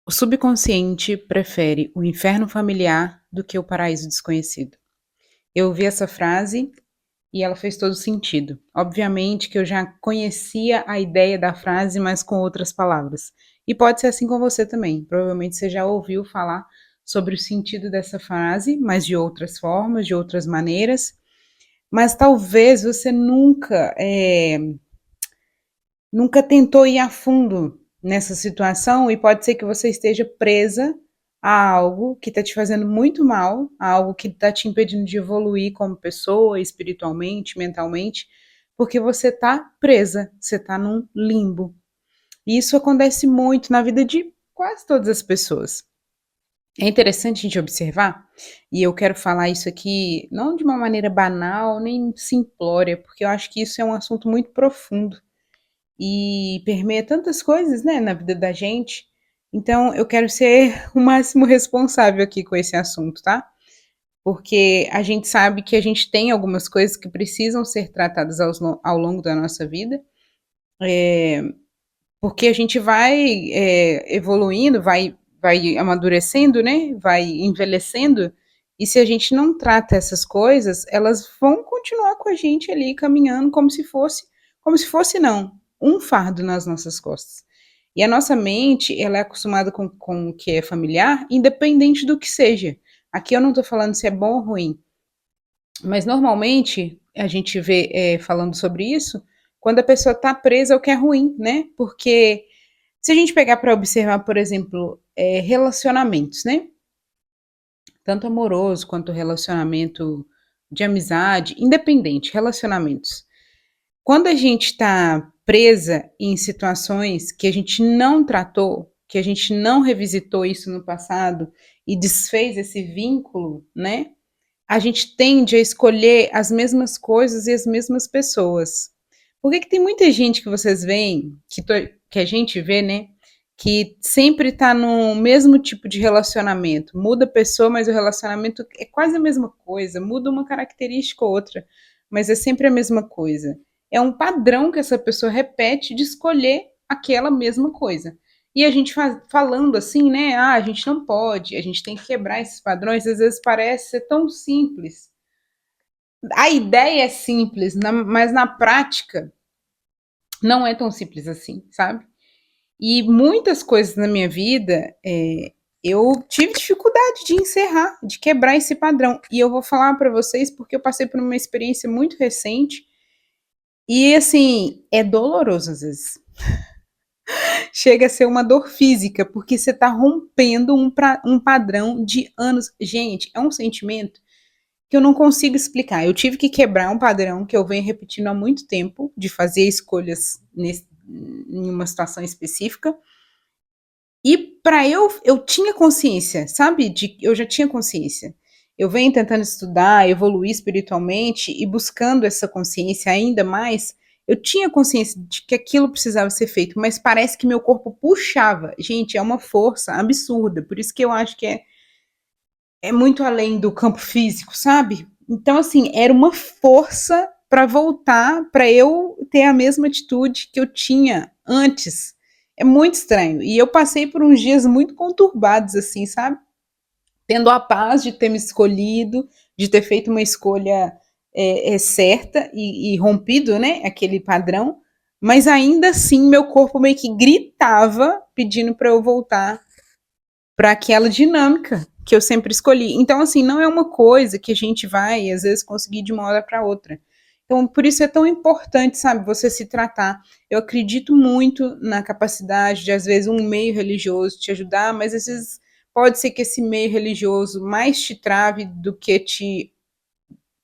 O subconsciente prefere o inferno familiar do que o paraíso desconhecido. Eu ouvi essa frase e ela fez todo sentido. Obviamente que eu já conhecia a ideia da frase, mas com outras palavras. E pode ser assim com você também. Provavelmente você já ouviu falar sobre o sentido dessa frase, mas de outras formas, de outras maneiras. Mas talvez você nunca tentou ir a fundo nessa situação e pode ser que você esteja presa a algo que está te fazendo muito mal, a algo que está te impedindo de evoluir como pessoa, espiritualmente, mentalmente, porque você está presa, você está num limbo. E isso acontece muito na vida de quase todas as pessoas. É interessante a gente observar, e eu quero falar isso aqui não de uma maneira banal nem simplória, porque eu acho que isso é um assunto muito profundo e permeia tantas coisas, né, na vida da gente. Então, eu quero ser o máximo responsável aqui com esse assunto, tá? Porque a gente sabe que a gente tem algumas coisas que precisam ser tratadas ao longo da nossa vida, porque a gente vai evoluindo, vai amadurecendo, né? Vai envelhecendo. E se a gente não trata essas coisas, elas vão continuar com a gente ali caminhando como se fosse não, um fardo nas nossas costas. E a nossa mente, ela é acostumada com o que é familiar, independente do que seja. Aqui eu não estou falando se é bom ou ruim, mas normalmente a gente vê falando sobre isso quando a pessoa está presa ao que é ruim, né? Porque se a gente pegar para observar, por exemplo, relacionamentos, né? Tanto amoroso quanto relacionamento de amizade, independente, relacionamentos. Quando a gente está presa em situações que a gente não tratou, que a gente não revisitou isso no passado e desfez esse vínculo, né? A gente tende a escolher as mesmas coisas e as mesmas pessoas. Por que, que tem muita gente que vocês veem, que a gente vê, né? Que sempre tá no mesmo tipo de relacionamento. Muda a pessoa, mas o relacionamento é quase a mesma coisa. Muda uma característica ou outra, mas é sempre a mesma coisa. É um padrão que essa pessoa repete de escolher aquela mesma coisa. E a gente falando assim, né? Ah, a gente não pode, a gente tem que quebrar esses padrões, às vezes parece ser tão simples. A ideia é simples, mas na prática não é tão simples assim, sabe? E muitas coisas na minha vida eu tive dificuldade de encerrar, de quebrar esse padrão. E eu vou falar para vocês porque eu passei por uma experiência muito recente e assim, é doloroso às vezes. Chega a ser uma dor física, porque você está rompendo um padrão de anos. Gente, é um sentimento que eu não consigo explicar. Eu tive que quebrar um padrão que eu venho repetindo há muito tempo, de fazer escolhas em uma situação específica. E para eu tinha consciência, sabe? Eu já tinha consciência. Eu venho tentando estudar, evoluir espiritualmente e buscando essa consciência ainda mais. Eu tinha consciência de que aquilo precisava ser feito, mas parece que meu corpo puxava. Gente, é uma força absurda. Por isso que eu acho que é muito além do campo físico, sabe? Então, assim, era uma força para voltar, para eu ter a mesma atitude que eu tinha antes. É muito estranho. E eu passei por uns dias muito conturbados, assim, sabe? Tendo a paz de ter me escolhido, de ter feito uma escolha certa e rompido, né, aquele padrão, mas ainda assim meu corpo meio que gritava pedindo para eu voltar para aquela dinâmica que eu sempre escolhi. Então, assim, não é uma coisa que a gente vai, às vezes, conseguir de uma hora para outra. Então, por isso é tão importante, sabe, você se tratar. Eu acredito muito na capacidade de, às vezes, um meio religioso te ajudar, mas às vezes pode ser que esse meio religioso mais te trave do que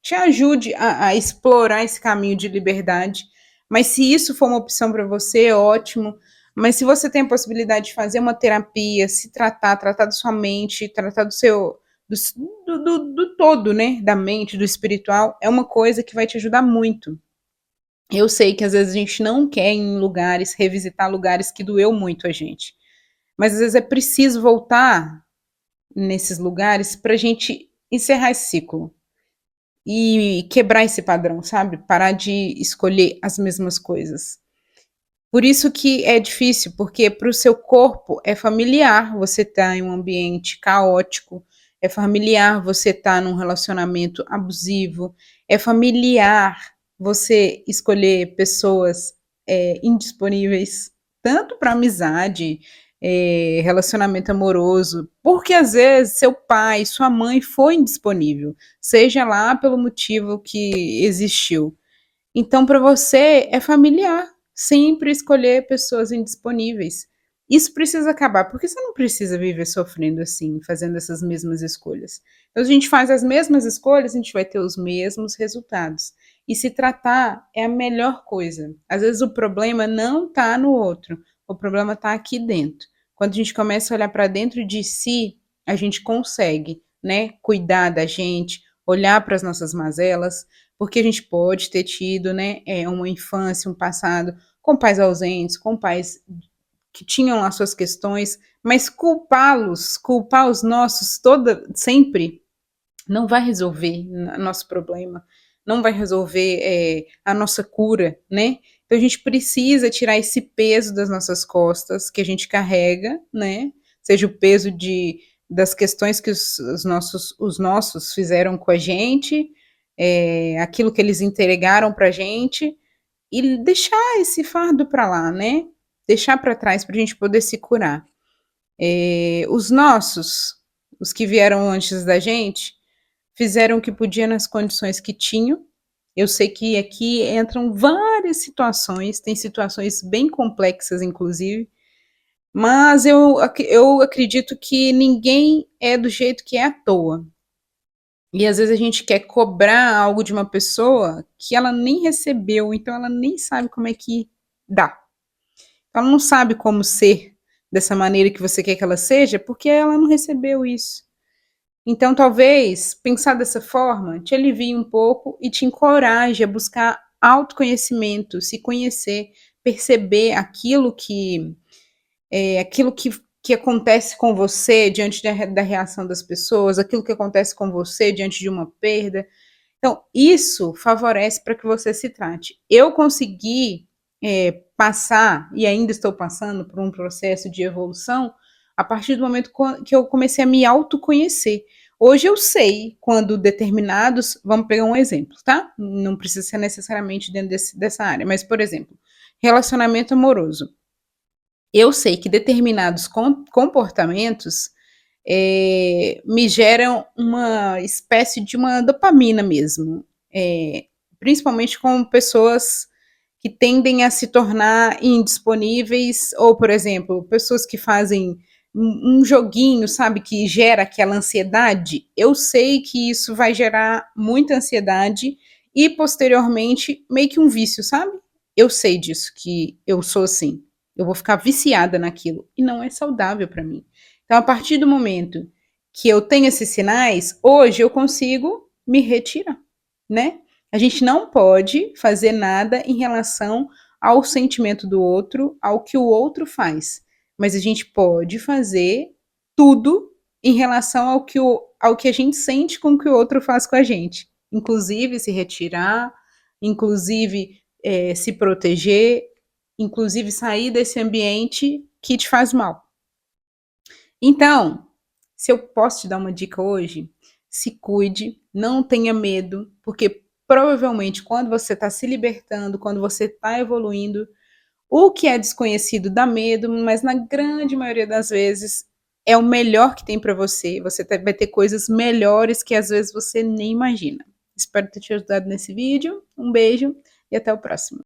te ajude a explorar esse caminho de liberdade. Mas se isso for uma opção para você, é ótimo. Mas se você tem a possibilidade de fazer uma terapia, se tratar, tratar da sua mente, tratar do seu. Do todo, né? Da mente, do espiritual, é uma coisa que vai te ajudar muito. Eu sei que às vezes a gente não quer ir em lugares, revisitar lugares que doeu muito a gente. Mas às vezes é preciso voltar nesses lugares para a gente encerrar esse ciclo e quebrar esse padrão, sabe? Parar de escolher as mesmas coisas. Por isso que é difícil, porque para o seu corpo é familiar você estar em um ambiente caótico, é familiar você estar num relacionamento abusivo, é familiar você escolher pessoas indisponíveis, tanto para amizade, relacionamento amoroso, porque às vezes seu pai, sua mãe foi indisponível, seja lá pelo motivo que existiu. Então, para você é familiar sempre escolher pessoas indisponíveis. Isso precisa acabar, porque você não precisa viver sofrendo assim, fazendo essas mesmas escolhas. Então, a gente faz as mesmas escolhas, a gente vai ter os mesmos resultados. E se tratar é a melhor coisa. Às vezes o problema não está no outro, o problema está aqui dentro. Quando a gente começa a olhar para dentro de si, a gente consegue, né, cuidar da gente, olhar para as nossas mazelas, porque a gente pode ter tido, né, uma infância, um passado com pais ausentes, com pais que tinham lá suas questões, mas culpá-los, culpar os nossos sempre, não vai resolver nosso problema, não vai resolver a nossa cura, né? Então a gente precisa tirar esse peso das nossas costas que a gente carrega, né? Seja o peso das questões que os nossos fizeram com a gente, aquilo que eles entregaram para a gente, e deixar esse fardo para lá, né? Deixar para trás para a gente poder se curar. Os nossos, os que vieram antes da gente, fizeram o que podiam nas condições que tinham. Eu sei que aqui entram várias situações, tem situações bem complexas, inclusive, mas eu acredito que ninguém é do jeito que é à toa. E às vezes a gente quer cobrar algo de uma pessoa que ela nem recebeu, então ela nem sabe como é que dá. Ela não sabe como ser dessa maneira que você quer que ela seja, porque ela não recebeu isso. Então, talvez pensar dessa forma te alivie um pouco e te encoraje a buscar autoconhecimento, se conhecer, perceber aquilo que acontece com você diante da reação das pessoas, aquilo que acontece com você diante de uma perda. Então, isso favorece para que você se trate. Eu consegui passar, e ainda estou passando por um processo de evolução, a partir do momento que eu comecei a me autoconhecer. Hoje eu sei quando determinados. Vamos pegar um exemplo, tá? Não precisa ser necessariamente dentro dessa área, mas, por exemplo, relacionamento amoroso. Eu sei que determinados comportamentos me geram uma espécie de uma dopamina mesmo, principalmente com pessoas que tendem a se tornar indisponíveis, ou, por exemplo, pessoas que fazem um joguinho, sabe, que gera aquela ansiedade. Eu sei que isso vai gerar muita ansiedade e, posteriormente, meio que um vício, sabe? Eu sei disso, que eu sou assim. Eu vou ficar viciada naquilo e não é saudável para mim. Então, a partir do momento que eu tenho esses sinais, hoje eu consigo me retirar, né? A gente não pode fazer nada em relação ao sentimento do outro, ao que o outro faz, mas a gente pode fazer tudo em relação ao que a gente sente com o que o outro faz com a gente, inclusive se retirar, inclusive se proteger, inclusive sair desse ambiente que te faz mal. Então, se eu posso te dar uma dica hoje, se cuide, não tenha medo, porque provavelmente quando você está se libertando, quando você está evoluindo, o que é desconhecido dá medo, mas na grande maioria das vezes é o melhor que tem para você. Você vai ter coisas melhores que às vezes você nem imagina. Espero ter te ajudado nesse vídeo. Um beijo e até o próximo.